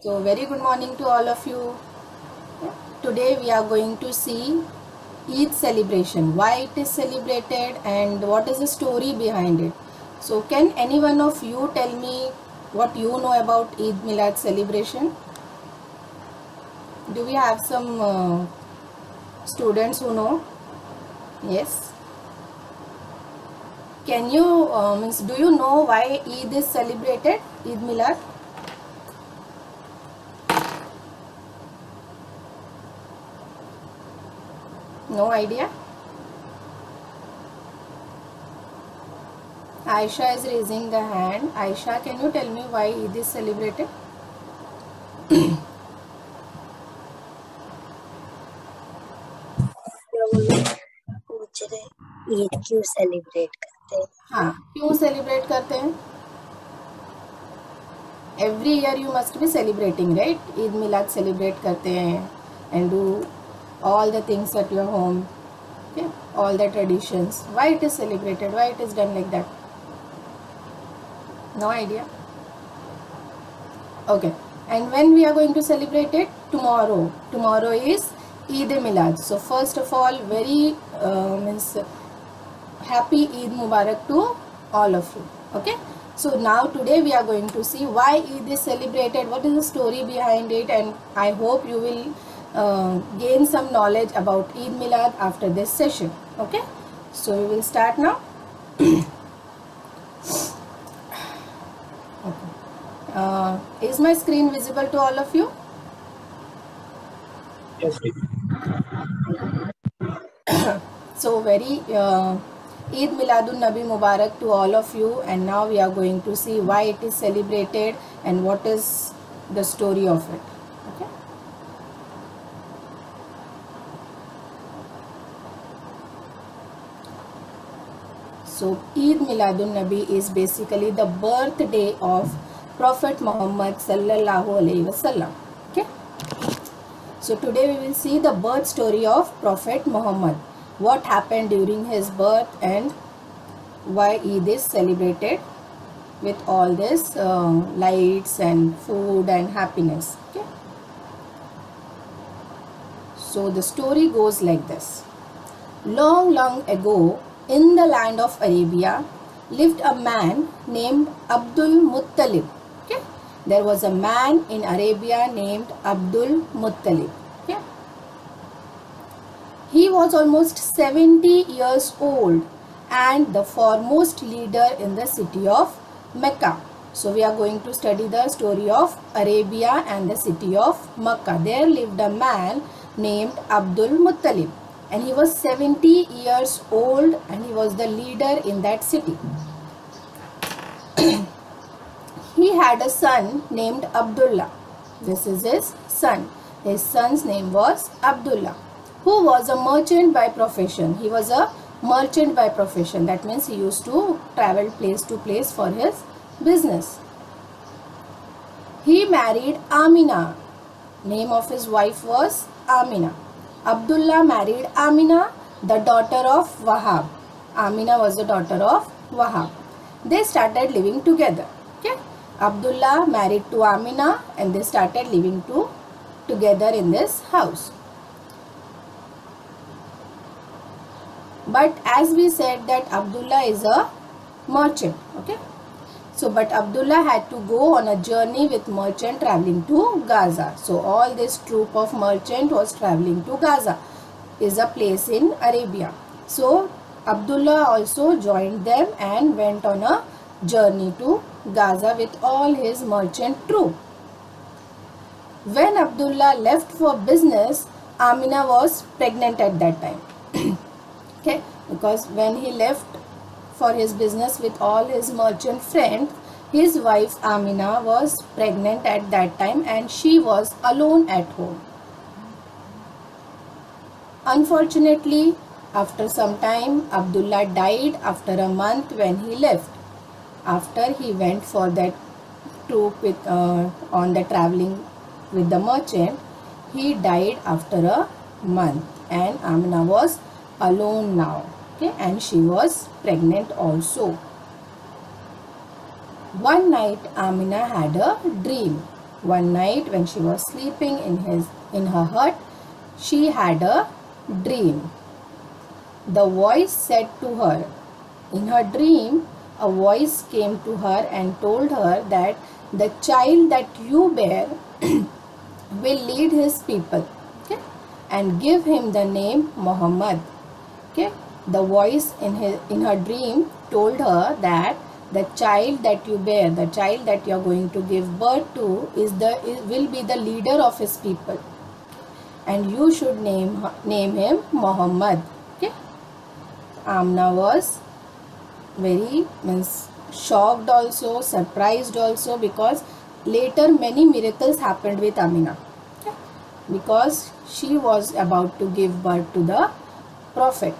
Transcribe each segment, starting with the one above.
So very good morning to all of you. Today we are going to see Eid celebration, why it is celebrated and what is the story behind it. So can any one of you tell me what you know about Eid Milad celebration? Do we have some students who know? Yes. Can you do you know why Eid is celebrated? Eid Milad? No idea? Aisha is raising the hand. Aisha, can you tell me why Eid is celebrated? पूछ रहे ईद क्यों celebrate करते हैं? हाँ, क्यों celebrate करते हैं? Every year you must be celebrating, right? Eid Milad celebrate करते हैं and do all the things at your home. Okay, all the traditions. Why it is celebrated? Why it is done like that? No idea. Okay, and when we are going to celebrate it? Tomorrow. Tomorrow is Eid Milad. So first of all, very happy Eid Mubarak to all of you. Okay, so now today we are going to see why Eid is celebrated, what is the story behind it, and I hope you will gain some knowledge about Eid Milad after this session. Okay, so we will start now. Okay. Is my screen visible to all of you? Yes. So very Eid Miladun Nabi Mubarak to all of you, and now we are going to see why it is celebrated and what is the story of it. Okay. So Eid Miladun Nabi is basically the birthday of Prophet Muhammad Sallallahu Alaihi Wasallam. Okay. So today we will see the birth story of Prophet Muhammad. What happened during his birth and why Eid is celebrated with all this lights and food and happiness. Okay. So the story goes like this. Long, long ago, in the land of Arabia, lived a man named Abdul Muttalib. Okay. There was a man in Arabia named Abdul Muttalib. Okay. He was almost 70 years old and the foremost leader in the city of Mecca. So we are going to study the story of Arabia and the city of Mecca. There lived a man named Abdul Muttalib, and he was 70 years old and he was the leader in that city. He had a son named Abdullah. This is his son. His son's name was Abdullah, who was a merchant by profession. He was a merchant by profession. That means he used to travel place to place for his business. He married Amina. Name of his wife was Amina. Abdullah married Amina, the daughter of Wahab. Amina was the daughter of Wahab. They started living together. Okay. Abdullah married to Amina and they started living together in this house. But as we said that Abdullah is a merchant. Okay. So but Abdullah had to go on a journey with merchant traveling to Gaza. So all this troop of merchant was traveling to Gaza, is a place in Arabia. So Abdullah also joined them and went on a journey to Gaza with all his merchant troop. When Abdullah left for business, Amina was pregnant at that time. Okay, because when he left for his business with all his merchant friends, his wife Amina was pregnant at that time and she was alone at home. Unfortunately, after some time, Abdullah died after a month when he left. After he went for that troop with, on the traveling with the merchant, he died after a month and Amina was alone now. Okay, and she was pregnant also. One night Amina had a dream. One night when she was sleeping in her hut, she had a dream. The voice said to her, in her dream, a voice came to her and told her that the child that you bear will lead his people, okay, and give him the name Muhammad. Okay, the voice in her dream told her that the child that you bear, the child that you are going to give birth to, will be the leader of his people, and you should name him Muhammad. Okay, Amna was very shocked also, surprised also, because later many miracles happened with Amina. Okay? Because she was about to give birth to the prophet.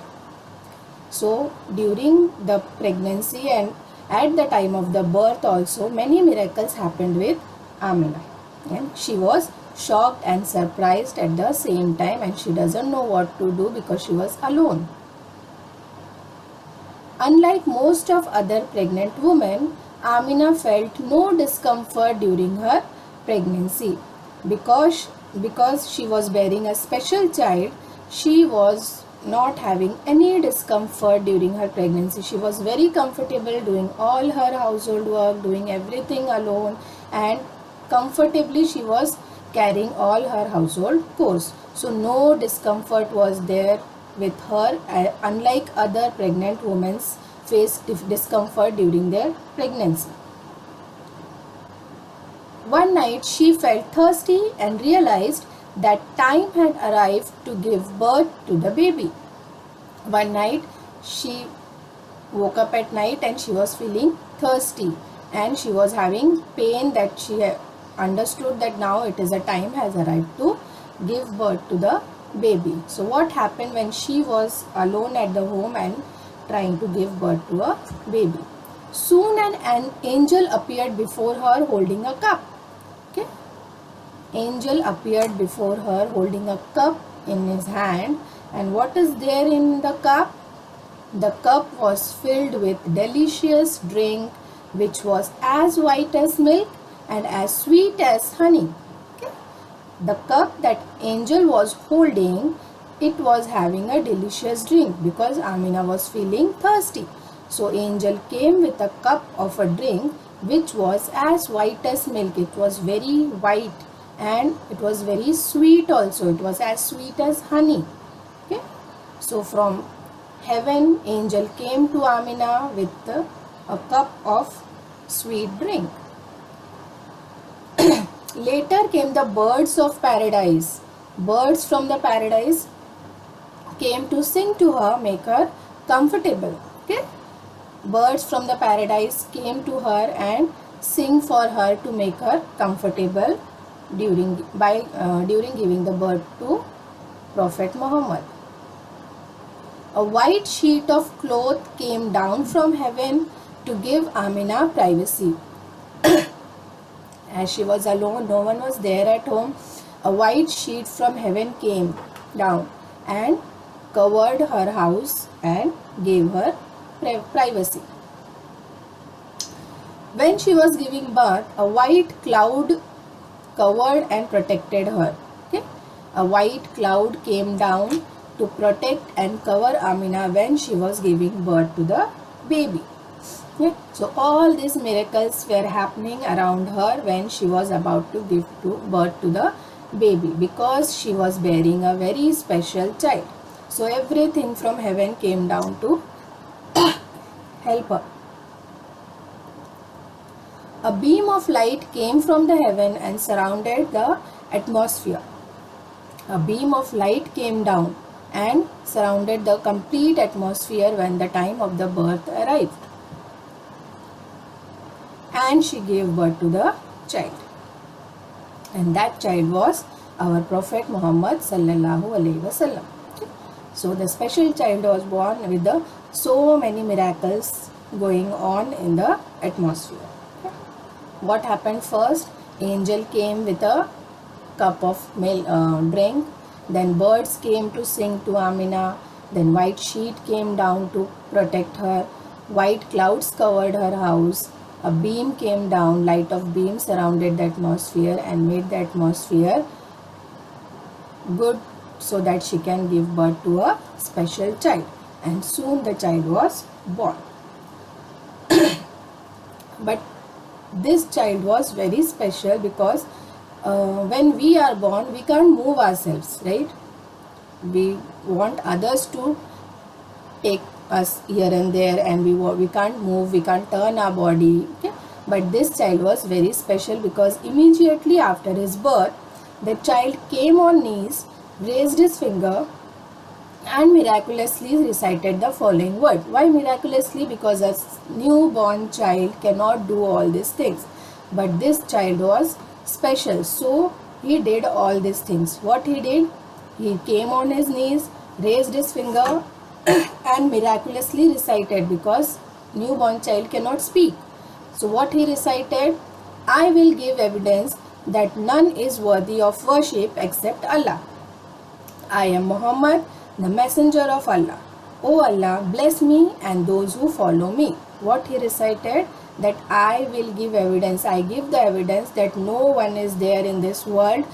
So during the pregnancy and at the time of the birth also, many miracles happened with Amina, and she was shocked and surprised at the same time, and she doesn't know what to do because she was alone. Unlike most of other pregnant women, Amina felt no discomfort during her pregnancy. Because she was bearing a special child, she was not having any discomfort during her pregnancy. She was very comfortable doing all her household work, doing everything alone, and comfortably she was carrying all her household chores. So no discomfort was there with her, unlike other pregnant women face discomfort during their pregnancy. One night she felt thirsty and realized that time had arrived to give birth to the baby. One night she woke up at night and she was feeling thirsty and she was having pain, that she understood that now it is a time has arrived to give birth to the baby. So what happened when she was alone at the home and trying to give birth to a baby? Soon an angel appeared before her holding a cup. Okay, angel appeared before her holding a cup in his hand, and what is there in the cup? The cup was filled with delicious drink which was as white as milk and as sweet as honey. Okay? The cup that angel was holding, it was having a delicious drink because Amina was feeling thirsty. So angel came with a cup of a drink which was as white as milk. It was very white and it was very sweet also. It was as sweet as honey. Okay? So from heaven, angel came to Amina with a cup of sweet drink. Later came the birds of paradise. Birds from the paradise came to sing to her, make her comfortable. Okay? Birds from the paradise came to her and sing for her to make her comfortable during giving the birth to Prophet Muhammad. A white sheet of cloth came down from heaven to give Amina privacy. As she was alone, no one was there at home, a white sheet from heaven came down and covered her house and gave her privacy. When she was giving birth, a white cloud covered and protected her. Okay? A white cloud came down to protect and cover Amina when she was giving birth to the baby. Okay? So all these miracles were happening around her when she was about to give birth to the baby, because she was bearing a very special child. So everything from heaven came down to help her. A beam of light came from the heaven and surrounded the atmosphere. A beam of light came down and surrounded the complete atmosphere when the time of the birth arrived. And she gave birth to the child. And that child was our Prophet Muhammad sallallahu alaihi wasallam. So the special child was born with so many miracles going on in the atmosphere. What happened first? Angel came with a cup of drink. Then birds came to sing to Amina. Then white sheet came down to protect her. White clouds covered her house. a beam came down, light of beam surrounded the atmosphere and made the atmosphere good so that she can give birth to a special child, and soon the child was born. But this child was very special because when we are born we can't move ourselves, right? We want others to take us here and there, and we can't move, we can't turn our body, okay? But this child was very special because immediately after his birth the child came on knees, raised his finger and miraculously recited the following word. Why miraculously? Because a newborn child cannot do all these things, but this child was special, so he did all these things. What he did? He came on his knees, raised his finger and miraculously recited, because newborn child cannot speak. So what he recited? I will give evidence that none is worthy of worship except Allah. I am Muhammad, the messenger of Allah. O Allah, bless me and those who follow me. What he recited? That I will give evidence, I give the evidence that no one is there in this world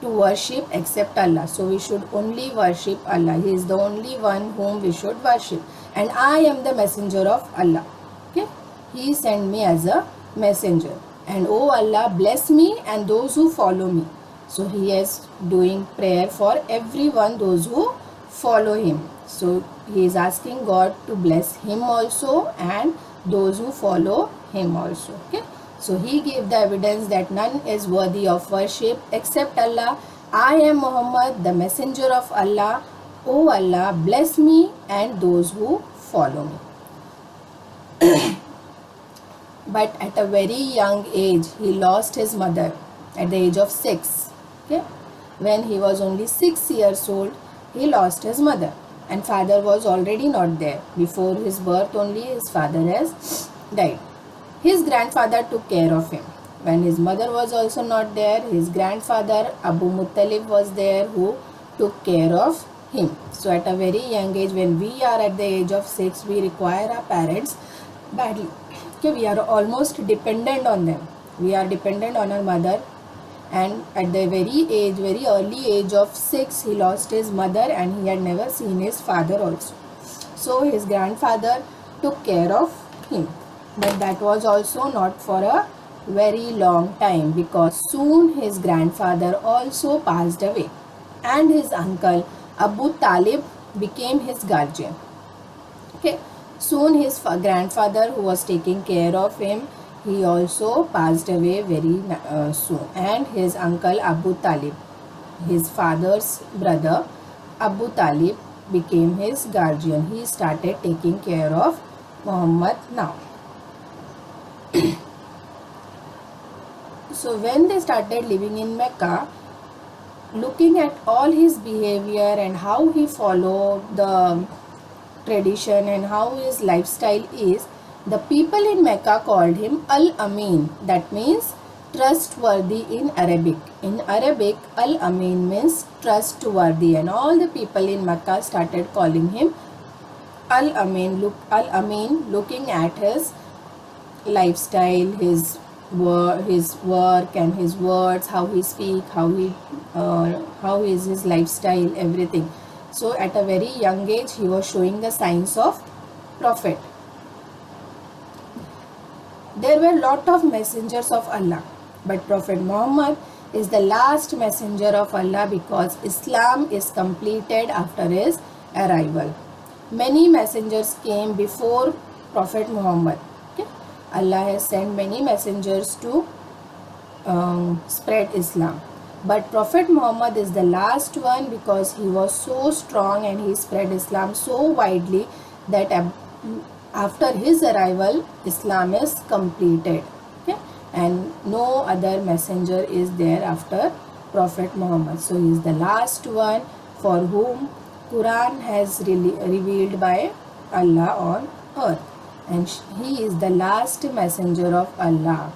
to worship except Allah. So we should only worship Allah. He is the only one whom we should worship. And I am the messenger of Allah. Okay? He sent me as a messenger. And oh Allah, bless me and those who follow me. So he is doing prayer for everyone, those who follow him. So he is asking God to bless him also and those who follow him also. Okay? So he gave the evidence that none is worthy of worship except Allah. I am Muhammad, the messenger of Allah. O Allah, bless me and those who follow me. But at a very young age, he lost his mother at the age of 6. Okay? When he was only 6 years old, he lost his mother, and father was already not there. Before his birth only his father has died. His grandfather took care of him. When his mother was also not there, his grandfather Abu Muttalib was there, who took care of him. So at a very young age, when we are at the age of 6, we require our parents badly. Okay, we are almost dependent on them. We are dependent on our mother, and at the very early age of 6, he lost his mother and he had never seen his father also. So his grandfather took care of him. But that was also not for a very long time, because soon his grandfather also passed away and his uncle Abu Talib became his guardian. Okay. Soon his grandfather, who was taking care of him, he also passed away very soon, and his uncle Abu Talib, his father's brother Abu Talib, became his guardian. He started taking care of Muhammad now. So when they started living in Mecca, looking at all his behavior and how he followed the tradition and how his lifestyle is, the people in Mecca called him Al-Amin. That means trustworthy in Arabic. In Arabic, Al-Amin means trustworthy, and all the people in Mecca started calling him Al-Amin. Al-Amin, looking at his lifestyle, his work and his words, how he speak, how is his lifestyle, everything. So at a very young age, he was showing the signs of prophet. There were lot of messengers of Allah, but Prophet Muhammad is the last messenger of Allah, because Islam is completed after his arrival. Many messengers came before Prophet Muhammad. Okay? Allah has sent many messengers to spread Islam. But Prophet Muhammad is the last one, because he was so strong and he spread Islam so widely that after his arrival, Islam is completed. Okay? And no other messenger is there after Prophet Muhammad. So he is the last one for whom Quran has revealed by Allah on earth. And he is the last messenger of Allah.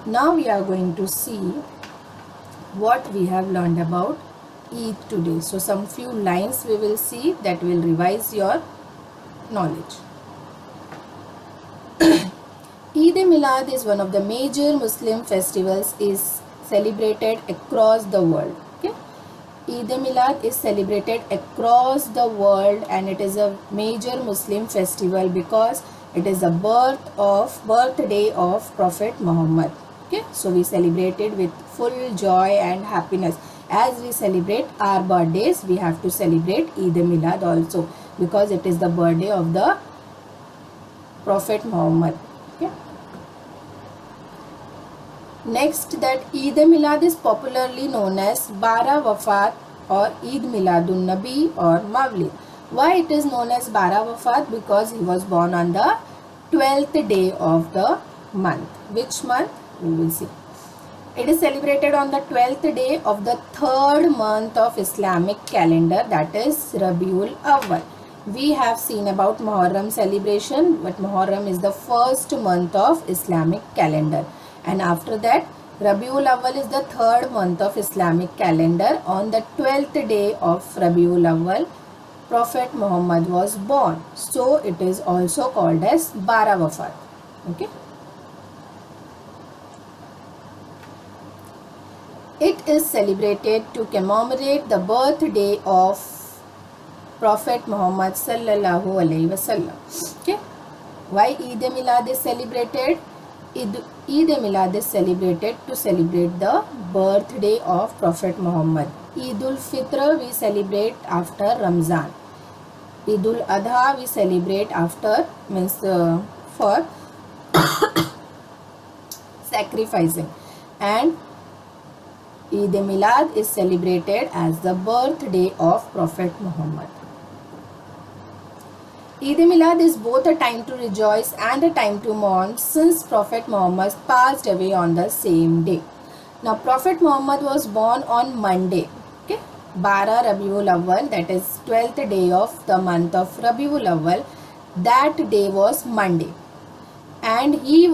Now we are going to see what we have learned about Eid today. So some few lines we will see that will revise your knowledge. Eid-e-Milad is one of the major Muslim festivals is celebrated across the world. Okay, Eid-e-Milad is celebrated across the world and it is a major Muslim festival because it is a birthday of Prophet Muhammad. Okay, so we celebrate it with full joy and happiness. As we celebrate our birthdays, we have to celebrate Eid-e-Milad also because it is the birthday of the Prophet Muhammad. Okay. Next, that Eid-e-Milad is popularly known as Bara Wafat or Eid Miladun Nabi or Mawlid. Why it is known as Bara Wafat? Because he was born on the 12th day of the month. Which month? We will see. It is celebrated on the 12th day of the third month of Islamic calendar, that is Rabiul Awwal. We have seen about Muharram celebration, but Muharram is the first month of Islamic calendar. And after that, Rabiul Awwal is the third month of Islamic calendar. On the 12th day of Rabiul Awwal, Prophet Muhammad was born. So it is also called as Bara Wafat. Okay. It is celebrated to commemorate the birthday of Prophet Muhammad sallallahu alaihi wasallam. Okay. Why Eid-e-Milad is celebrated? Eid-e-Milad is celebrated to celebrate the birthday of Prophet Muhammad. Eid-ul-Fitr we celebrate after Ramzan. Eid-ul-Adha we celebrate after for sacrificing, and Eid-e-Milad is celebrated as the birthday of Prophet Muhammad. Eid-e-Milad is both a time to rejoice and a time to mourn since Prophet Muhammad passed away on the same day. Now Prophet Muhammad was born on Monday, okay, Bara Rabiul Awwal, that is 12th day of the month of Rabiul Awwal. That day was Monday, and he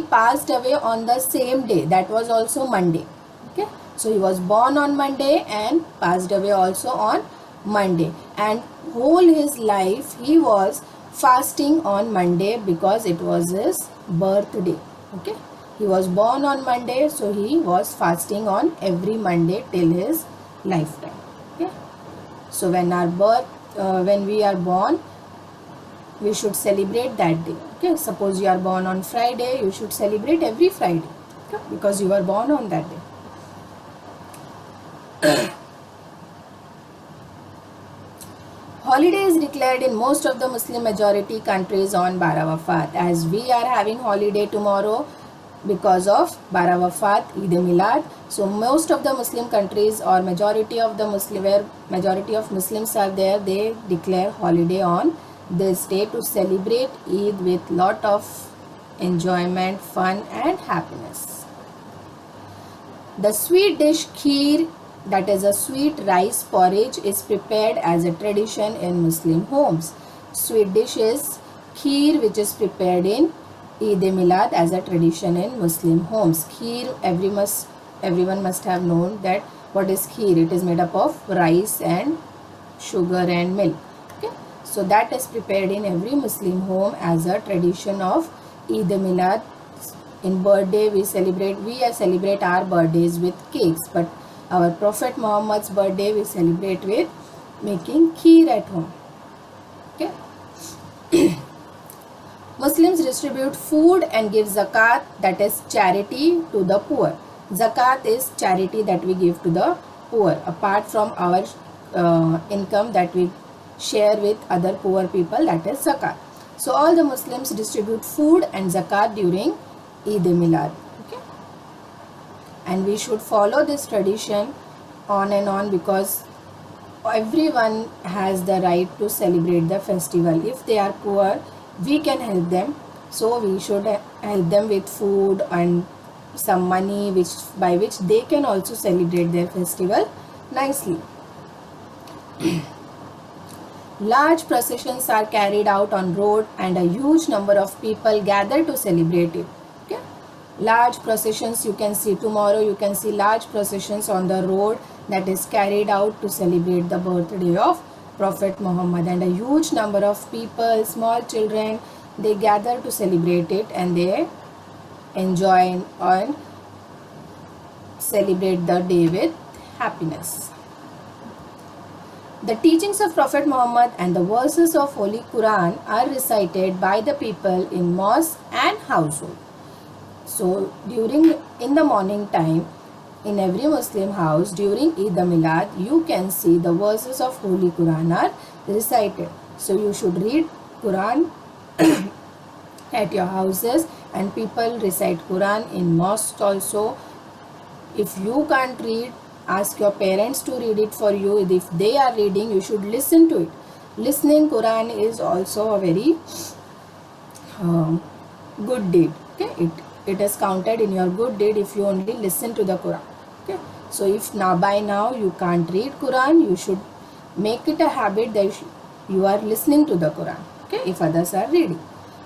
passed away on the same day, that was also Monday. Okay, so he was born on Monday and passed away also on Monday, and whole his life he was fasting on Monday because it was his birthday. Okay, he was born on Monday, so he was fasting on every Monday till his lifetime. Okay, so when we are born, we should celebrate that day. Okay, suppose you are born on Friday, you should celebrate every Friday, okay, because you were born on that day. Holiday is declared in most of the Muslim majority countries on Bara Wafat. As we are having holiday tomorrow because of Bara Wafat, Eid-e-Milad. So most of the Muslim countries or majority of Muslims are there, they declare holiday on this day to celebrate Eid with lot of enjoyment, fun and happiness. The sweet dish kheer, that is a sweet rice porridge, is prepared as a tradition in Muslim homes. Sweet dish is kheer, which is prepared in Eid-e-Milad as a tradition in Muslim homes. Kheer, everyone must have known that what is kheer. It is made up of rice and sugar and milk. Okay, so that is prepared in every Muslim home as a tradition of Eid-e-Milad. In birthday we celebrate our birthdays with cakes, but our Prophet Muhammad's birthday we celebrate with making kheer at home. Okay. Muslims distribute food and give zakat, that is charity, to the poor. Zakat is charity that we give to the poor apart from our income that we share with other poor people, that is zakat. So all the Muslims distribute food and zakat during Eid-e-Milad. Okay, and we should follow this tradition on and on because everyone has the right to celebrate the festival. If they are poor, we can help them, so we should help them with food and some money by which they can also celebrate their festival nicely. Large processions are carried out on road and a huge number of people gather to celebrate it. Okay? Large processions you can see tomorrow, you can see large processions on the road that is carried out to celebrate the birthday of Prophet Muhammad, and a huge number of people, small children, they gather to celebrate it, and they enjoy and celebrate the day with happiness. The teachings of Prophet Muhammad and the verses of Holy Quran are recited by the people in mosque and household. So in the morning time, in every Muslim house during Eid al-Milad, you can see the verses of Holy Quran are recited. So you should read Quran at your houses, and people recite Quran in mosques also. If you can't read, ask your parents to read it for you. If they are reading, you should listen to it. Listening Quran is also a very good deed. Okay, it is counted in your good deed if you only listen to the Quran. Okay, so if by now you can't read Quran, you should make it a habit that you are listening to the Quran. Okay, if others are reading.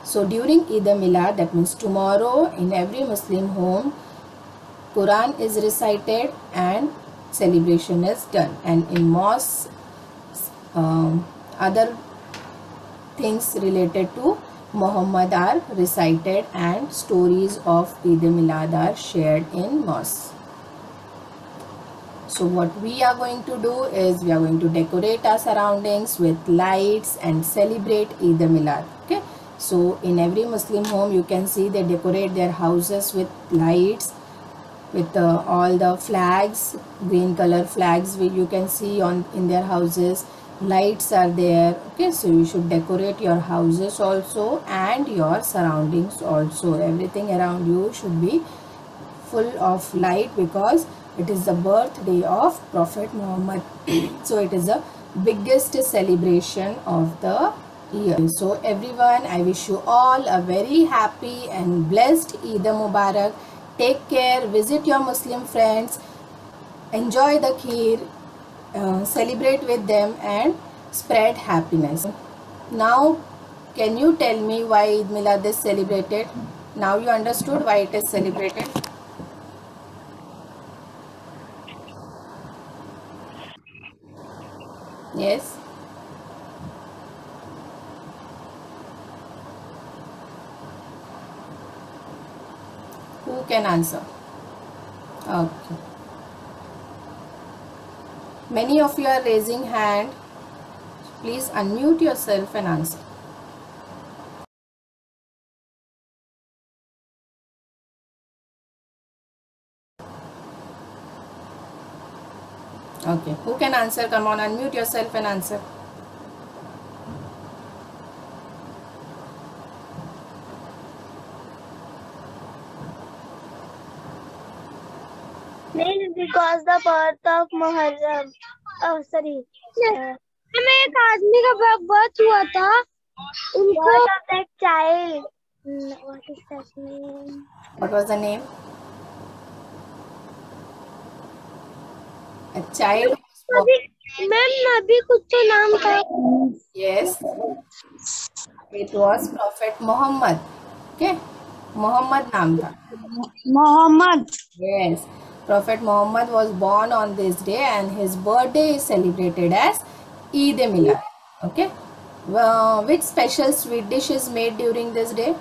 So during Eid al-Milad, that means tomorrow, in every Muslim home, Quran is recited and celebration is done. And in mosques, other things related to Muhammad are recited, and stories of Eid al-Milad are shared in mosques. So what we are going to do is we are going to decorate our surroundings with lights and celebrate Eid al-Milad. Okay. So in every Muslim home, you can see they decorate their houses with lights, with all the flags, green color flags you can see in their houses. Lights are there. Okay, so you should decorate your houses also and your surroundings also. Everything around you should be full of light, because it is the birthday of Prophet Muhammad. So it is the biggest celebration of the year. So everyone, I wish you all a very happy and blessed Eid Mubarak. Take care, visit your Muslim friends, enjoy the kheer, celebrate with them and spread happiness. Now, can you tell me why Eid Milad is celebrated? Now you understood why it is celebrated? Yes? Who can answer? Okay. Many of you are raising hand. Please unmute yourself and answer. Okay. Who can answer? Come on, unmute yourself and answer. Because the birth of Muharram. Oh, sorry. में एक आदमी का birth हुआ था, उनको What of that child? What is that name? What was the name? A child. Ma'am अभी कुछ तो नाम था. Yes. It was Prophet Muhammad. Okay. Muhammad naam tha. Mohammad. Yes. Prophet Muhammad was born on this day, and his birthday is celebrated as Eid Milad. Okay. Which special sweet dish is made during this day?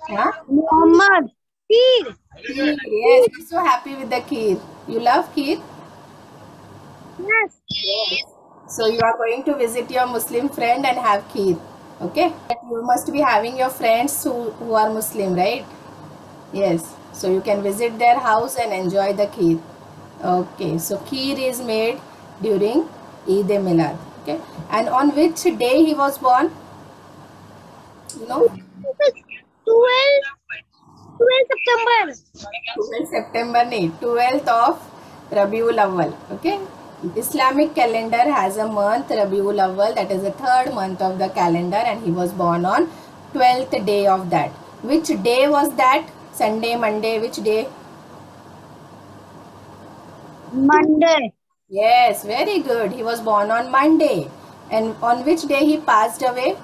Huh? Mohammad. Kheer. Kheer. Yes, I'm so happy with the kheer. You love kheer? Yes. So you are going to visit your Muslim friend and have kheer. Okay. You must be having your friends who are Muslim, right? Yes. So you can visit their house and enjoy the kheer. Okay. So kheer is made during Eid Milad. Okay. And on which day he was born? You know? 12 September. 12 September, nahi, 12th of Rabiul Awwal. Okay. Islamic calendar has a month Rabiul Awwal, that is the third month of the calendar, and he was born on 12th day of that. Which day was that? Sunday, Monday, which day? Monday. Yes, very good. He was born on Monday. And on which day he passed away?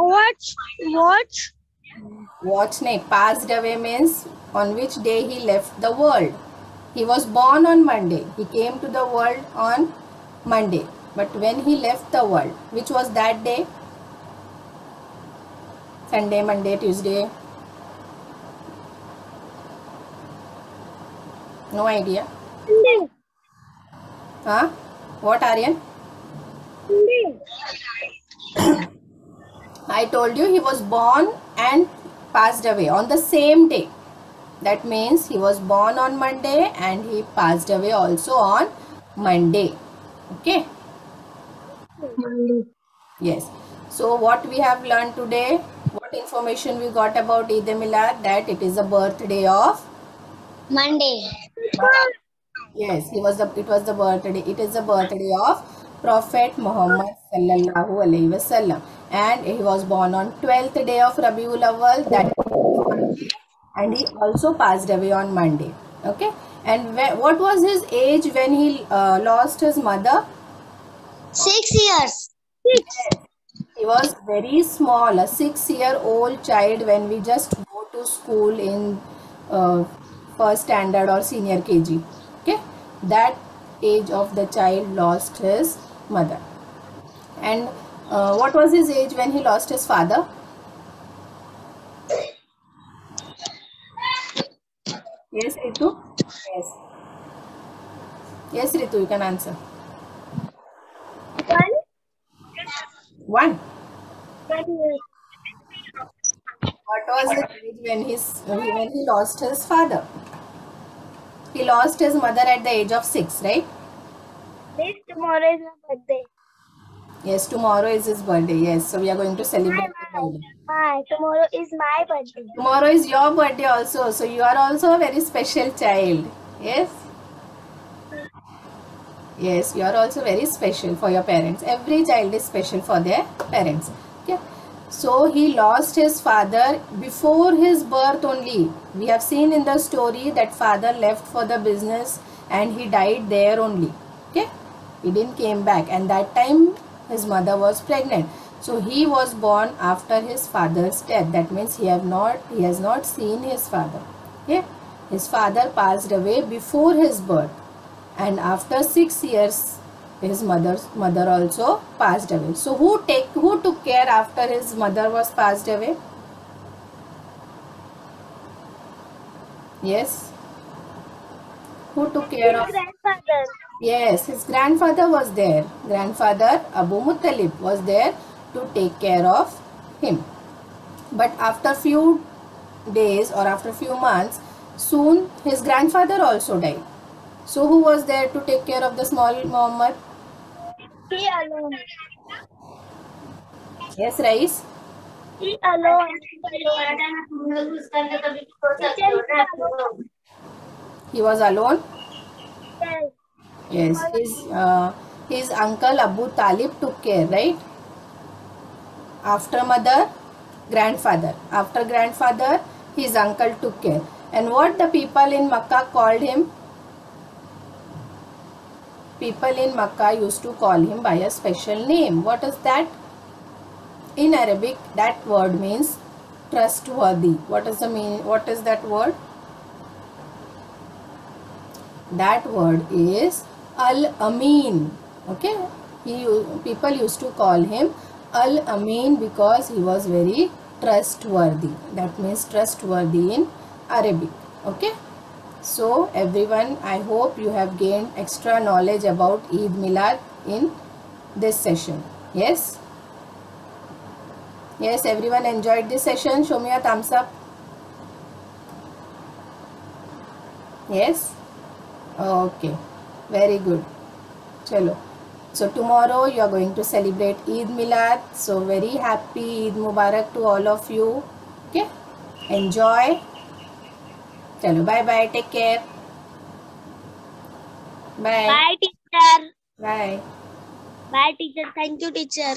Watch. Watch nahi, passed away means on which day he left the world. He was born on Monday. He came to the world on Monday. But when he left the world, which was that day? Sunday, Monday, Tuesday? No idea. Sunday. Huh? What, Aryan? Sunday. I told you he was born and passed away on the same day. That means he was born on Monday and he passed away also on Monday. Okay. Monday. Yes. So what we have learned today, what information we got about Eid-e-Milad, that it is the birthday of Monday. Yes, it was the birthday. It is the birthday of Prophet Muhammad sallallahu alaihi wasallam, and he was born on 12th day of Rabiul Awwal, that is Monday, and he also passed away on Monday. Okay, and what was his age when he lost his mother? 6 years. He was very small, a 6-year-old child when we just go to school in first standard or senior KG. Okay, that age of the child lost his mother. And what was his age when he lost his father? Yes, Ritu? Yes. Yes, Ritu, you can answer. 1. 1 year. What was his age when he lost his father? He lost his mother at the age of 6, right? This tomorrow is my birthday. Yes, tomorrow is his birthday. Yes, so we are going to celebrate his birthday. Tomorrow is my birthday. Tomorrow is your birthday also, so you are also a very special child. Yes? Yes, you are also very special for your parents. Every child is special for their parents. Okay. So he lost his father before his birth only. We have seen in the story that father left for the business and he died there only. Okay. He didn't came back, and that time his mother was pregnant. So he was born after his father's death. That means he has not seen his father. Okay. His father passed away before his birth, and after 6 years his mother also passed away. So who took care after his mother was passed away? Yes, who took care of? Grandfather. Yes, his grandfather was there. Grandfather Abu Muttalib was there to take care of him. But after few days or after few months, soon his grandfather also died. So who was there to take care of the small Muhammad? He alone. Yes, Rais? He alone. He was alone. Yes. Yes, his uncle Abu Talib took care, right? After mother, grandfather. After grandfather, his uncle took care. And what the people in Makkah called him? People in Makkah used to call him by a special name. What is that? In Arabic, that word means trustworthy. What is the meaning? What is that word? That word is Al-Amin. Okay, people used to call him Al-Amin because he was very trustworthy. That means trustworthy in Arabic. Okay, so everyone, I hope you have gained extra knowledge about Eid Milad in this session. Yes? Yes, everyone enjoyed this session. Show me a thumbs up. Yes? Okay, very good. Chalo. So tomorrow you are going to celebrate Eid Milad. So very happy Eid Mubarak to all of you. Okay? Enjoy. Chalo, bye bye. Take care. Bye. Bye, teacher. Bye. Bye, teacher. Thank you, teacher.